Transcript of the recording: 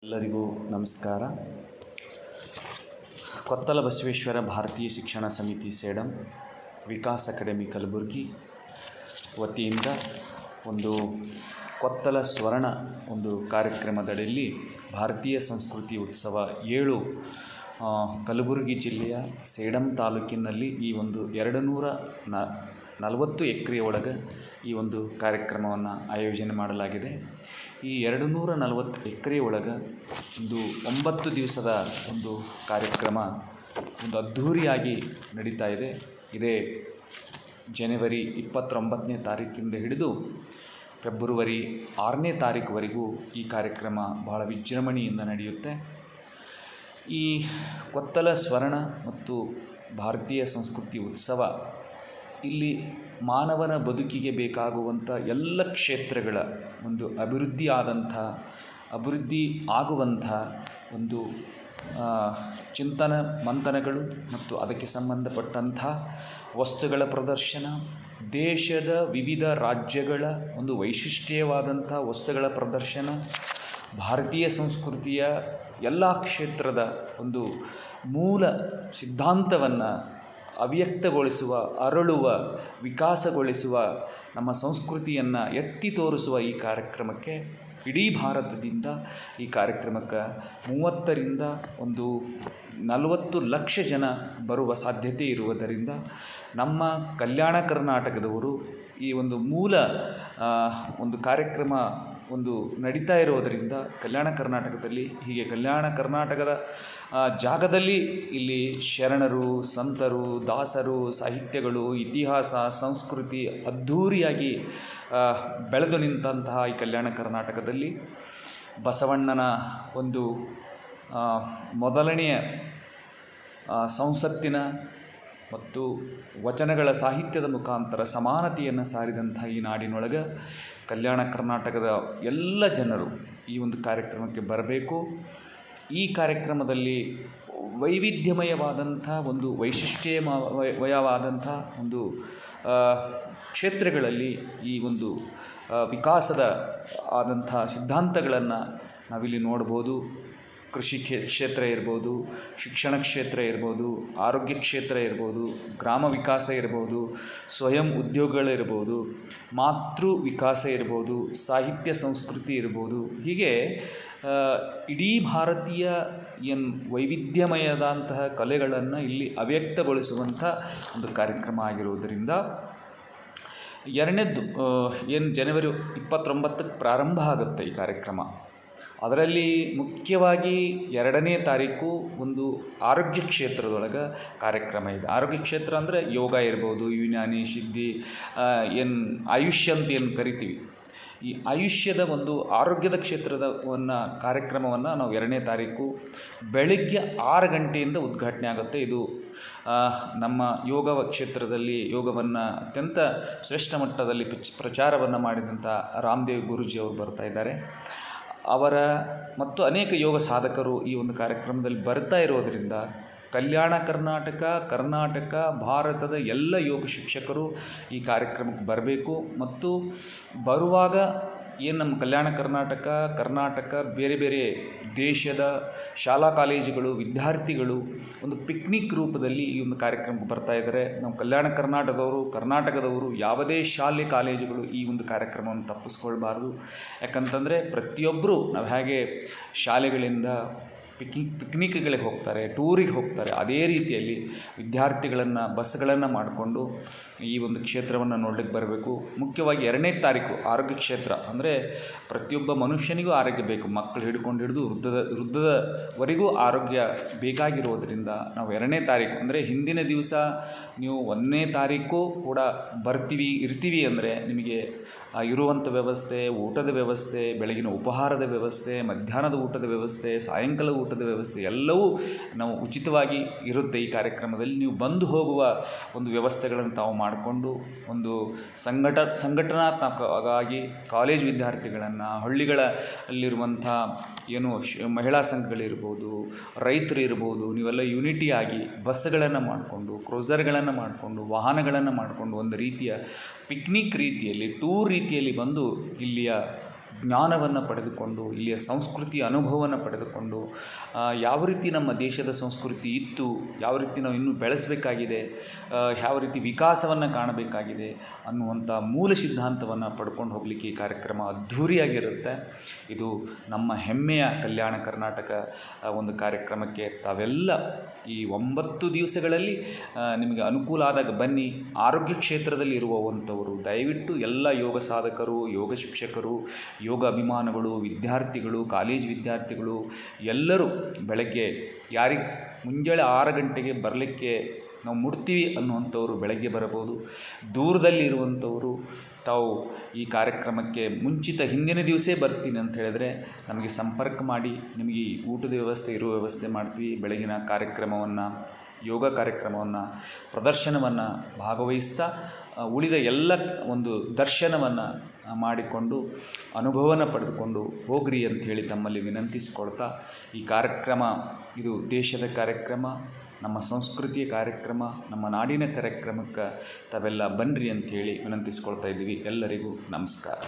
ಎಲ್ಲರಿಗೂ ನಮಸ್ಕಾರ. ಕೊತ್ತಲ ಬಸವೇಶ್ವರ ಭಾರತೀಯ ಶಿಕ್ಷಣ ಸಮಿತಿ ಸೇಡಂ ವಿಕಾಸ್ ಅಕಾಡೆಮಿ ಕಲಬುರಗಿ ವತಿಯಿಂದ ಒಂದು ಕೊತ್ತಲ ಸ್ವರ್ಣ ಒಂದು ಕಾರ್ಯಕ್ರಮದಡಿಯಲ್ಲಿ ಭಾರತೀಯ ಸಂಸ್ಕೃತಿ ಉತ್ಸವ 7 ಕಲಬುರಗಿ ಜಿಲ್ಲೆಯ ಸೇಡಂ ತಾಲೂಕಿನಲ್ಲಿ ಈ ಒಂದು 240 ಎಕರೆ ಒಳಗೆ ಈ ಒಂದು ಕಾರ್ಯಕ್ರಮವನ್ನು ಆಯೋಜನೆ ಮಾಡಲಾಗಿದೆ. ಈ 240 ಎಕರೆ ಒಳಗೆ ಒಂದು 9 ದಿವಸದ ಒಂದು ಕಾರ್ಯಕ್ರಮ ಒಂದು ಅದ್ಧೂರಿಯಾಗಿ ನಡೀತಾ ಇದೆ. ಇದೇ ಜನವರಿ 29ನೇ ತಾರೀಕಿಂದ ಹಿಡಿದು ಫೆಬ್ರವರಿ 6ನೇ ತಾರೀಕುವರೆಗೂ ಈ ಕಾರ್ಯಕ್ರಮ ಬಹಳ ವಿಜೃಂಭಣೆಯಿಂದ ನಡೆಯುತ್ತೆ. ಈ ಕೊತ್ತಲ ಸ್ವರ್ಣ ಮತ್ತು ಭಾರತೀಯ ಸಂಸ್ಕೃತಿ ಉತ್ಸವ ಇಲ್ಲಿ ಮಾನವನ ಬದುಕಿಗೆ ಬೇಕಾಗುವಂಥ ಎಲ್ಲ ಕ್ಷೇತ್ರಗಳ ಒಂದು ಅಭಿವೃದ್ಧಿ ಆಗುವಂಥ ಒಂದು ಚಿಂತನ ಮಂಥನಗಳು ಮತ್ತು ಅದಕ್ಕೆ ಸಂಬಂಧಪಟ್ಟಂಥ ವಸ್ತುಗಳ ಪ್ರದರ್ಶನ, ದೇಶದ ವಿವಿಧ ರಾಜ್ಯಗಳ ಒಂದು ವೈಶಿಷ್ಟ್ಯವಾದಂಥ ವಸ್ತುಗಳ ಪ್ರದರ್ಶನ, ಭಾರತೀಯ ಸಂಸ್ಕೃತಿಯ ಎಲ್ಲ ಕ್ಷೇತ್ರದ ಒಂದು ಮೂಲ ಸಿದ್ಧಾಂತವನ್ನು ಅವ್ಯಕ್ತಗೊಳಿಸುವ, ಅರಳುವ, ವಿಕಾಸಗೊಳಿಸುವ, ನಮ್ಮ ಸಂಸ್ಕೃತಿಯನ್ನು ಎತ್ತಿ ತೋರಿಸುವ ಈ ಕಾರ್ಯಕ್ರಮಕ್ಕೆ ಇಡೀ ಭಾರತದಿಂದ ಈ ಕಾರ್ಯಕ್ರಮಕ್ಕೆ 30ರಿಂದ 40 ಲಕ್ಷ ಜನ ಬರುವ ಸಾಧ್ಯತೆ ಇರುವುದರಿಂದ ನಮ್ಮ ಕಲ್ಯಾಣ ಕರ್ನಾಟಕದವರು ಈ ಒಂದು ಮೂಲ ಒಂದು ಕಾರ್ಯಕ್ರಮ ಒಂದು ನಡೀತಾ ಇರೋದರಿಂದ ಕಲ್ಯಾಣ ಕರ್ನಾಟಕದಲ್ಲಿ ಹೀಗೆ ಕಲ್ಯಾಣ ಕರ್ನಾಟಕದ ಜಾಗದಲ್ಲಿ ಇಲ್ಲಿ ಶರಣರು, ಸಂತರು, ದಾಸರು, ಸಾಹಿತ್ಯಗಳು, ಇತಿಹಾಸ, ಸಂಸ್ಕೃತಿ ಅದ್ಧೂರಿಯಾಗಿ ಬೆಳೆದು ನಿಂತಹ ಈ ಕಲ್ಯಾಣ ಕರ್ನಾಟಕದಲ್ಲಿ ಬಸವಣ್ಣನ ಒಂದು ಮೊದಲನೆಯ ಸಂಸತ್ತಿನ ಮತ್ತು ವಚನಗಳ ಸಾಹಿತ್ಯದ ಮುಖಾಂತರ ಸಮಾನತೆಯನ್ನು ಸಾರಿದಂಥ ಈ ನಾಡಿನೊಳಗೆ ಕಲ್ಯಾಣ ಕರ್ನಾಟಕದ ಎಲ್ಲ ಜನರು ಈ ಒಂದು ಕಾರ್ಯಕ್ರಮಕ್ಕೆ ಬರಬೇಕು. ಈ ಕಾರ್ಯಕ್ರಮದಲ್ಲಿ ವೈವಿಧ್ಯಮಯವಾದಂಥ ಒಂದು ವೈಶಿಷ್ಟ್ಯಮಯವಾದಂಥ ಒಂದು ಕ್ಷೇತ್ರಗಳಲ್ಲಿ ಈ ಒಂದು ವಿಕಾಸದ ಆದಂಥ ಸಿದ್ಧಾಂತಗಳನ್ನು ನಾವಿಲ್ಲಿ ನೋಡ್ಬೋದು. ಕೃಷಿ ಕ್ಷೇತ್ರ ಇರ್ಬೋದು, ಶಿಕ್ಷಣ ಕ್ಷೇತ್ರ ಇರ್ಬೋದು, ಆರೋಗ್ಯ ಕ್ಷೇತ್ರ ಇರ್ಬೋದು, ಗ್ರಾಮ ವಿಕಾಸ ಇರ್ಬೋದು, ಸ್ವಯಂ ಉದ್ಯೋಗಗಳಿರ್ಬೋದು, ಮಾತೃ ವಿಕಾಸ ಇರ್ಬೋದು, ಸಾಹಿತ್ಯ ಸಂಸ್ಕೃತಿ ಇರ್ಬೋದು. ಹೀಗೆ ಇಡೀ ಭಾರತೀಯ ವೈವಿಧ್ಯಮಯದಂತಹ ಕಲೆಗಳನ್ನು ಇಲ್ಲಿ ಅವ್ಯಕ್ತಗೊಳಿಸುವಂಥ ಒಂದು ಕಾರ್ಯಕ್ರಮ ಆಗಿರುವುದರಿಂದ ಎರಡನೇದ್ದು ಜನವರಿ 29ಕ್ಕೆ ಪ್ರಾರಂಭ ಆಗುತ್ತೆ ಈ ಕಾರ್ಯಕ್ರಮ. ಅದರಲ್ಲಿ ಮುಖ್ಯವಾಗಿ 2ನೇ ತಾರೀಕು ಒಂದು ಆರೋಗ್ಯ ಕ್ಷೇತ್ರದೊಳಗೆ ಕಾರ್ಯಕ್ರಮ ಇದೆ. ಆರೋಗ್ಯ ಕ್ಷೇತ್ರ ಅಂದರೆ ಯೋಗ ಇರ್ಬೋದು, ಯುನಾನಿ, ಸಿದ್ಧಿ, ಆಯುಷ್ಯ ಅಂತ ಏನು ಕರಿತೀವಿ, ಈ ಆಯುಷ್ಯದ ಒಂದು ಆರೋಗ್ಯದ ಕ್ಷೇತ್ರದ ಕಾರ್ಯಕ್ರಮವನ್ನು ನಾವು 2ನೇ ತಾರೀಕು ಬೆಳಗ್ಗೆ 6 ಗಂಟೆಯಿಂದ ಉದ್ಘಾಟನೆ ಆಗುತ್ತೆ. ಇದು ನಮ್ಮ ಯೋಗ ಕ್ಷೇತ್ರದಲ್ಲಿ ಯೋಗವನ್ನು ಅತ್ಯಂತ ಶ್ರೇಷ್ಠ ಮಟ್ಟದಲ್ಲಿ ಪ್ರಚಾರವನ್ನು ಮಾಡಿದಂಥ ರಾಮದೇವ್ ಗುರೂಜಿ ಅವರು ಬರ್ತಾ ಇದ್ದಾರೆ. ಅವರ ಮತ್ತು ಅನೇಕ ಯೋಗ ಸಾಧಕರು ಈ ಒಂದು ಕಾರ್ಯಕ್ರಮದಲ್ಲಿ ಬರ್ತಾ ಇರೋದರಿಂದ ಕಲ್ಯಾಣ ಕರ್ನಾಟಕ ಭಾರತದ ಎಲ್ಲ ಯೋಗ ಶಿಕ್ಷಕರು ಈ ಕಾರ್ಯಕ್ರಮಕ್ಕೆ ಬರಬೇಕು. ಮತ್ತು ಬರುವಾಗ ನಮ್ಮ ಕಲ್ಯಾಣ ಕರ್ನಾಟಕ ಬೇರೆ ಬೇರೆ ದೇಶದ ಶಾಲಾ ಕಾಲೇಜುಗಳು ವಿದ್ಯಾರ್ಥಿಗಳು ಒಂದು ಪಿಕ್ನಿಕ್ ರೂಪದಲ್ಲಿ ಈ ಒಂದು ಕಾರ್ಯಕ್ರಮಕ್ಕೆ ಬರ್ತಾ ಇದ್ದಾರೆ. ನಮ್ಮ ಕಲ್ಯಾಣ ಕರ್ನಾಟಕದವರು ಯಾವುದೇ ಶಾಲೆ ಕಾಲೇಜುಗಳು ಈ ಒಂದು ಕಾರ್ಯಕ್ರಮವನ್ನು ತಪ್ಪಿಸ್ಕೊಳ್ಬಾರ್ದು. ಯಾಕಂತಂದರೆ ಪ್ರತಿಯೊಬ್ಬರು ನಾವು ಹೇಗೆ ಶಾಲೆಗಳಿಂದ ಪಿಕ್ನಿಕ್ಗಳಿಗೆ ಹೋಗ್ತಾರೆ, ಟೂರಿಗೆ ಹೋಗ್ತಾರೆ, ಅದೇ ರೀತಿಯಲ್ಲಿ ವಿದ್ಯಾರ್ಥಿಗಳನ್ನು ಬಸ್ಗಳನ್ನು ಮಾಡಿಕೊಂಡು ಈ ಒಂದು ಕ್ಷೇತ್ರವನ್ನು ನೋಡಲಿಕ್ಕೆ ಬರಬೇಕು. ಮುಖ್ಯವಾಗಿ 2ನೇ ತಾರೀಕು ಆರೋಗ್ಯ ಕ್ಷೇತ್ರ ಅಂದರೆ ಪ್ರತಿಯೊಬ್ಬ ಮನುಷ್ಯನಿಗೂ ಆರೋಗ್ಯ ಬೇಕು. ಮಕ್ಕಳು ಹಿಡ್ದು ವೃದ್ಧದವರೆಗೂ ಆರೋಗ್ಯ ಬೇಕಾಗಿರೋದರಿಂದ ನಾವು 2ನೇ ತಾರೀಕು ಅಂದರೆ ಹಿಂದಿನ ದಿವಸ ನೀವು 1ನೇ ತಾರೀಕು ಕೂಡ ಇರ್ತೀವಿ ಅಂದರೆ ನಿಮಗೆ ಇರುವಂಥ ವ್ಯವಸ್ಥೆ, ಊಟದ ವ್ಯವಸ್ಥೆ, ಬೆಳಗಿನ ಉಪಹಾರದ ವ್ಯವಸ್ಥೆ, ಮಧ್ಯಾಹ್ನದ ಊಟದ ವ್ಯವಸ್ಥೆ, ಸಾಯಂಕಾಲದ ಊಟದ ವ್ಯವಸ್ಥೆ ಎಲ್ಲವೂ ನಾವು ಉಚಿತವಾಗಿ ಇರುತ್ತೆ. ಈ ಕಾರ್ಯಕ್ರಮದಲ್ಲಿ ನೀವು ಬಂದು ಹೋಗುವ ಒಂದು ವ್ಯವಸ್ಥೆಗಳನ್ನು ತಾವು ಮಾಡಿಕೊಂಡು ಒಂದು ಸಂಘಟನಾತ್ಮಕವಾಗಿ ಕಾಲೇಜ್ ವಿದ್ಯಾರ್ಥಿಗಳನ್ನು, ಹಳ್ಳಿಗಳಲ್ಲಿರುವಂಥ ಮಹಿಳಾ ಸಂಘಗಳಿರ್ಬೋದು, ರೈತರು ಇರ್ಬೋದು, ನೀವೆಲ್ಲ ಯೂನಿಟಿಯಾಗಿ ಬಸ್ಗಳನ್ನು ಮಾಡಿಕೊಂಡು, ಕ್ರೂಸರ್ಗಳನ್ನು ಮಾಡಿಕೊಂಡು, ವಾಹನಗಳನ್ನು ಮಾಡಿಕೊಂಡು ಒಂದು ರೀತಿಯ ಪಿಕ್ನಿಕ್ ರೀತಿಯಲ್ಲಿ, ಟೂರ್ ರೀತಿಯಲ್ಲಿ ಬಂದು ಇಲ್ಲಿಯ ಜ್ಞಾನವನ್ನು ಪಡೆದುಕೊಂಡು ಇಲ್ಲಿಯ ಸಂಸ್ಕೃತಿಯ ಅನುಭವವನ್ನು ಪಡೆದುಕೊಂಡು ಯಾವ ರೀತಿ ನಮ್ಮ ದೇಶದ ಸಂಸ್ಕೃತಿ ಇತ್ತು, ಯಾವ ರೀತಿ ನಾವು ಇನ್ನೂ ಬೆಳೆಸಬೇಕಾಗಿದೆ, ಯಾವ ರೀತಿ ವಿಕಾಸವನ್ನು ಕಾಣಬೇಕಾಗಿದೆ ಅನ್ನುವಂಥ ಮೂಲ ಸಿದ್ಧಾಂತವನ್ನು ಪಡ್ಕೊಂಡು ಹೋಗಲಿಕ್ಕೆ ಈ ಕಾರ್ಯಕ್ರಮ ಅದ್ಧೂರಿಯಾಗಿರುತ್ತೆ. ಇದು ನಮ್ಮ ಹೆಮ್ಮೆಯ ಕಲ್ಯಾಣ ಕರ್ನಾಟಕ ಒಂದು ಕಾರ್ಯಕ್ರಮಕ್ಕೆ ತಾವೆಲ್ಲ ಈ 9 ದಿವಸಗಳಲ್ಲಿ ನಿಮಗೆ ಅನುಕೂಲ ಆದಾಗ ಬನ್ನಿ. ಆರೋಗ್ಯ ಕ್ಷೇತ್ರದಲ್ಲಿ ಇರುವಂಥವರು ದಯವಿಟ್ಟು ಎಲ್ಲ ಯೋಗ ಸಾಧಕರು, ಯೋಗ ಶಿಕ್ಷಕರು, ಯೋಗ ಅಭಿಮಾನಿಗಳು, ವಿದ್ಯಾರ್ಥಿಗಳು, ಕಾಲೇಜ್ ವಿದ್ಯಾರ್ಥಿಗಳು ಎಲ್ಲರೂ ಬೆಳಗ್ಗೆ ಯಾರಿಗೆ ಮುಂಜಾನೆ 6 ಗಂಟೆಗೆ ಬರಲಿಕ್ಕೆ ನಾವು ಮುಡ್ತೀವಿ ಅನ್ನುವಂಥವ್ರು ಬೆಳಗ್ಗೆ ಬರಬಹುದು. ದೂರದಲ್ಲಿ ಇರುವಂಥವರು ತಾವು ಈ ಕಾರ್ಯಕ್ರಮಕ್ಕೆ ಮುಂಚಿತ ಹಿಂದಿನ ದಿವಸ ಬರ್ತೀನಿ ಅಂತ ಹೇಳಿದ್ರೆ ನಮಗೆ ಸಂಪರ್ಕ ಮಾಡಿ, ನಿಮಗೆ ಈ ಊಟದ ವ್ಯವಸ್ಥೆ ಇರುವ ವ್ಯವಸ್ಥೆ ಮಾಡ್ತೀವಿ. ಬೆಳಗಿನ ಕಾರ್ಯಕ್ರಮವನ್ನು, ಯೋಗ ಕಾರ್ಯಕ್ರಮವನ್ನು, ಪ್ರದರ್ಶನವನ್ನು ಭಾಗವಹಿಸ್ತಾ ಉಳಿದ ಎಲ್ಲ ಒಂದು ದರ್ಶನವನ್ನು ಮಾಡಿಕೊಂಡು ಅನುಭವನ ಪಡೆದುಕೊಂಡು ಹೋಗ್ರಿ ಅಂಥೇಳಿ ತಮ್ಮಲ್ಲಿ ವಿನಂತಿಸಿಕೊಳ್ತಾ, ಈ ಕಾರ್ಯಕ್ರಮ ಇದು ದೇಶದ ಕಾರ್ಯಕ್ರಮ, ನಮ್ಮ ಸಂಸ್ಕೃತಿಯ ಕಾರ್ಯಕ್ರಮ, ನಮ್ಮ ನಾಡಿನ ಕಾರ್ಯಕ್ರಮಕ್ಕೆ ತಾವೆಲ್ಲ ಬನ್ನಿರಿ ಅಂಥೇಳಿ ವಿನಂತಿಸ್ಕೊಳ್ತಾ ಇದ್ದೀವಿ. ಎಲ್ಲರಿಗೂ ನಮಸ್ಕಾರ.